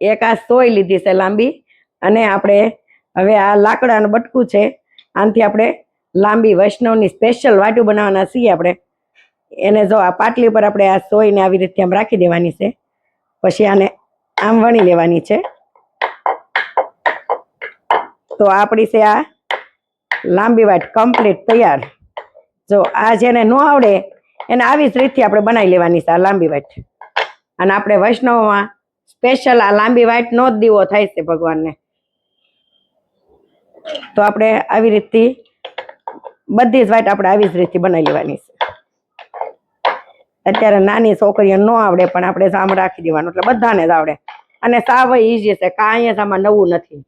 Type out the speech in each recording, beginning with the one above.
એક આ સોય લીધી છે લાંબી, અને આપણે હવે આ લાકડાનું બટકું છે, આનાથી આપણે લાંબી વૈષ્ણવની સ્પેશિયલ વાટું બનાવવાના છીએ આપણે. એને જો આ પાટલી પર આપણે આ સોયને આવી રીતે આમ રાખી દેવાની છે, પછી આને આમ વણી લેવાની છે. તો આપણી છે આ લાંબી વાટ કમ્પ્લીટ તૈયાર. જો આ જેને ન આવડે એને આવી જ રીતથી આપણે બનાવી લેવાની છે આ લાંબી વાટ. અને આપણે વૈષ્ણવમાં સ્પેશિયલ આ લાંબી વાટ નો જ દીવો થાય છે ભગવાનને. તો આપણે આવી રીતથી બધી જ વાટ આપણે આવી જ રીતથી બનાવી લેવાની છે. અત્યારે નાની છોકરીઓ ન આવડે, પણ આપણે આમ રાખી દેવાનું એટલે બધાને જ આવડે. અને સાવ ઈઝી છે, કાંઈ જ આમાં નવું નથી.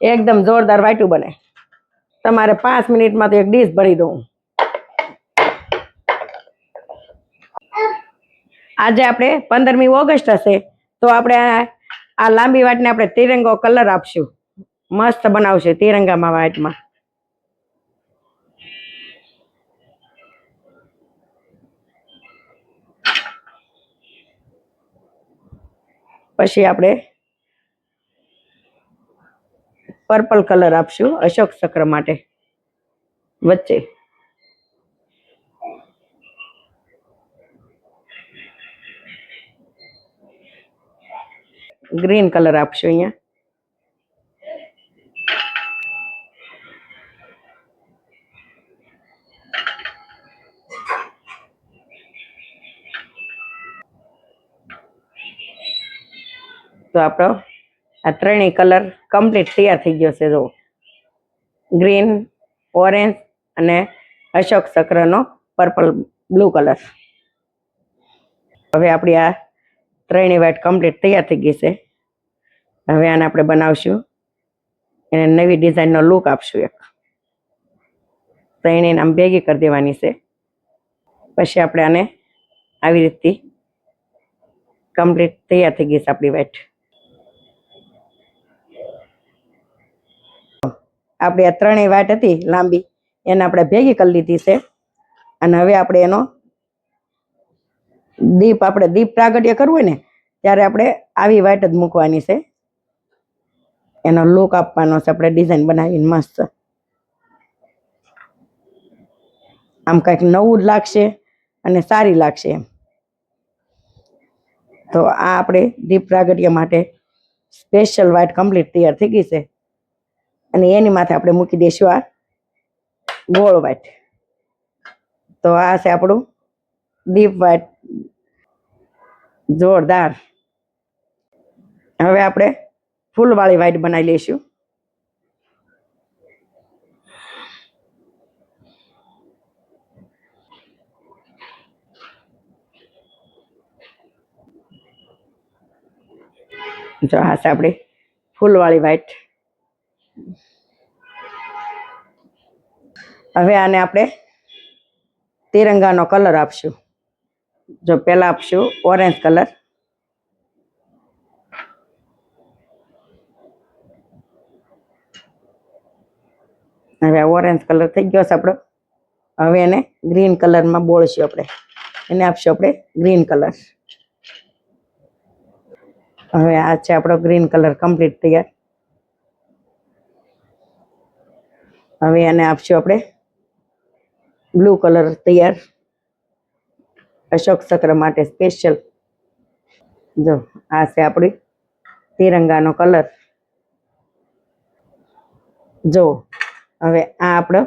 એકદમ જોરદાર વાટું બને. તમારે 5 મિનિટમાં તો એક ડીશ ભરી દઉં. આજે આપણે 15મી ઓગસ્ટ હશે, તો આપણે આ લાંબી વાટને આપણે તિરંગો કલર આપશું. મસ્ત બનાવશે તિરંગામાં વાટમાં. પછી આપણે પર્પલ કલર આપશું અશોક ચક્ર માટે વચ્ચે. ગ્રીન કલર આપશું અહીંયા. તો આપણો આ ત્રણેય કલર કમ્પ્લીટ તૈયાર થઈ ગયો છે. જો ગ્રીન, ઓરેન્જ અને અશોક ચક્રનો પર્પલ બ્લુ કલર. હવે આપણી આ ત્રણેય વાટ કમ્પ્લીટ તૈયાર થઈ ગઈ છે. હવે આને આપણે બનાવશું, એને નવી ડિઝાઇનનો લુક આપશું એક. ત્રણેયને આમ ભેગી કરી દેવાની છે. પછી આપણે આને આવી રીતથી કમ્પ્લીટ તૈયાર થઈ ગઈ છે આપણી વાટ. આપણે આ ત્રણેય વાટ હતી લાંબી, એને આપણે ભેગી કરી લીધી છે. અને હવે આપણે એનો દીપ પ્રાગટ્ય કરવું હોય ને ત્યારે આપણે આવી વાટ જ મૂકવાની છે. એનો લુક આપવાનો છે આપણે ડિઝાઇન બનાવીને મસ્ત. આમ કંઈક નવું જ લાગશે અને સારી લાગશે એમ. તો આ આપણે દીપ પ્રાગટ્ય માટે સ્પેશિયલ વાટ કમ્પ્લીટ તૈયાર થઈ ગઈ છે. અને એની માથે આપણે મૂકી દઈશું આ ગોળ વાટ. તો આ છે આપણું દીપ વાટ, જોરદાર. હવે આપણે ફૂલવાળી વાટ બનાવી લઈશું. જો આ છે આપણી ફૂલવાળી વાટ. હવે આને આપણે તિરંગાનો કલર આપશું. જો પહેલા આપશું ઓરેન્જ કલર. હવે ઓરેન્જ કલર થઈ ગયો છે આપણો. હવે એને ગ્રીન કલરમાં બોળશું આપણે. એને આપશું આપણે ગ્રીન કલર. હવે આ છે આપણો ગ્રીન કલર કમ્પ્લીટ તૈયાર. હવે એને આપશું આપણે બ્લુ કલર તૈયાર, અશોક ચક્ર માટે સ્પેશિયલ. જો આ છે આપણી તિરંગાનો કલર. જો હવે આ આપણો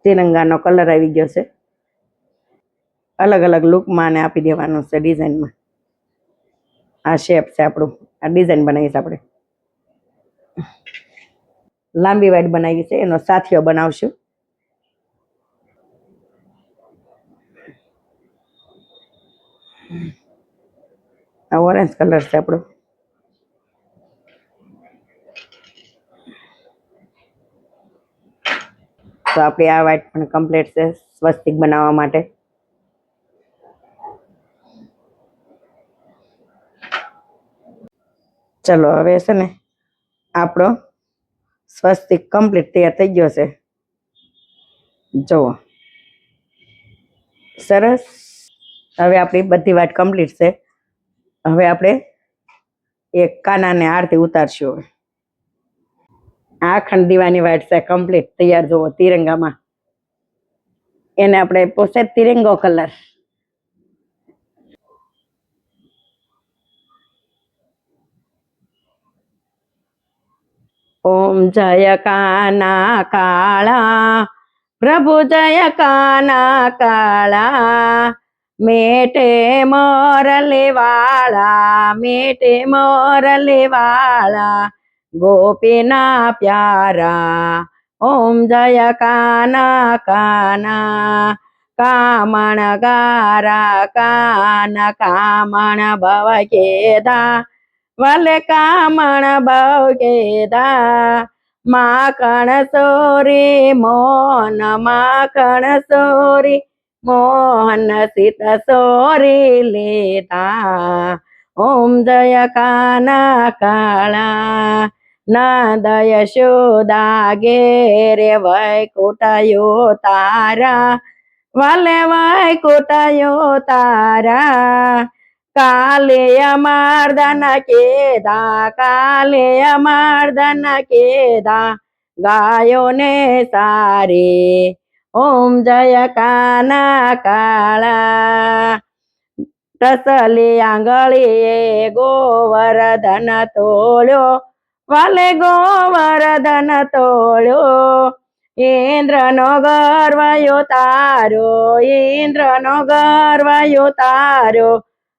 તિરંગાનો કલર આવી ગયો છે. અલગ અલગ લુકમાં આને આપી દેવાનું છે ડિઝાઇનમાં. આ શેપ છે આપણું, આ ડિઝાઇન બનાવીશ આપણે. લાંબી વાટ બનાવી છે, એનો સાથીઓ બનાવશું. આ ઓરેન્જ કલર છે આપણો. તો આપણી આ વાટ પણ કમ્પ્લીટ છે સ્વસ્તિક બનાવવા માટે. ચલો હવે છે ને આપણો સ્વસ્તિક કમ્પ્લીટ તૈયાર થઈ ગયો છે. જુઓ સરસ. હવે આપણી બધી વાટ કમ્પ્લીટ છે. હવે આપણે એક કાનાને આરતી ઉતારશું. આ અખંડ દીવાની વાટ છે કમ્પ્લીટ તૈયાર. જોવો તિરંગામાં એને આપણે પોસે તિરંગો કલર. ઓમ જય કાના કાળા પ્રભુ જય કાના કાળા મેટે મોરલે વાળા મેટે મોરલે વાળા ગોપીના પ્યારા. ઓમ જય કાના કાના કામણ ગારા કાના કામણ ભવ કેદા વલે કામણ ભવ કેદા માખણ સોરી મોહન માખણ સોરી મોહન સીત સોરી લેતા. ઓમ જય કાના કાળા નંદ યશોદા ઘેરે વૈકુંઠયો તારા વલે વૈકુંઠયો તારા કાલે અમર્દન કેદા કાલે અમર્દન કેદા ગાયો ને સારે. ઓમ જય કાના કાળા ટસલી આંગળીએ ગોવર્ધન તોળ્યો વાલે ગોવર્ધન તોળ્યો ઇન્દ્રનો ગર્વયો તાર્યો ઇન્દ્રનો ગર્વયો તાર્યો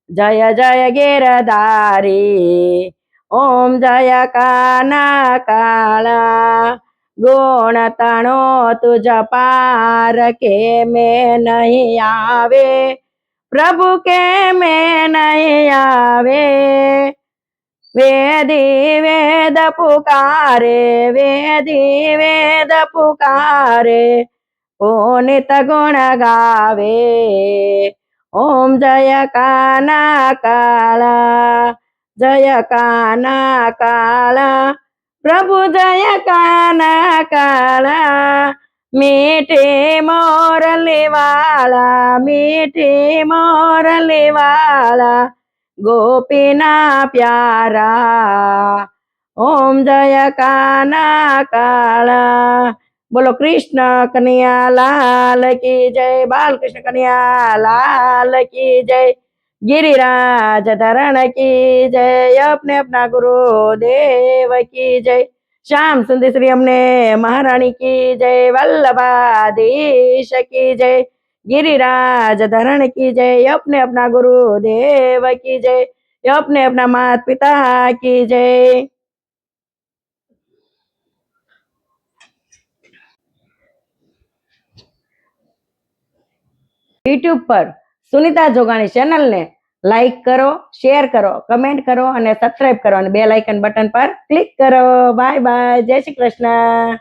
જય જય ગિરધારી. ઓમ જય કાના કાળા ગુણ તણો તુજ પાર કે મેં નહીં આવે પ્રભુ કે મેં નહીં આવે વેદી વેદ પુકારે વેદી વેદ પુકારે પુનિત ગુણ ગાવે. ઓમ જય કાના કાળા જય કાના કાળા પ્રભુ જય કાના કાળા મીઠી મોરલી વાળા મીઠી મોરલી વાળા ગોપીના પ્યારા. ઓમ જય કાના કાળા. બોલો કૃષ્ણ કનૈયા લાલ કી જય. બાલકૃષ્ણ કનૈયા લાલ કી જય. गिरिराज धरण की जय. अपने अपना गुरु देव की जय. श्याम सुंदर श्री हमने महारानी की जय. वल्लभाधीश की जय. गिरिराज धरण की जय. अपने अपना गुरु देव की जय. अपने अपना माता पिता की जय. યુટ્યુબ પર સુનિતા જોગાણી ચેનલને લાઈક કરો, શેર કરો, કમેન્ટ કરો અને સબસ્ક્રાઇબ કરો અને બેલ આઇકન બટન પર ક્લિક કરો. Bye bye. જય શ્રી કૃષ્ણ.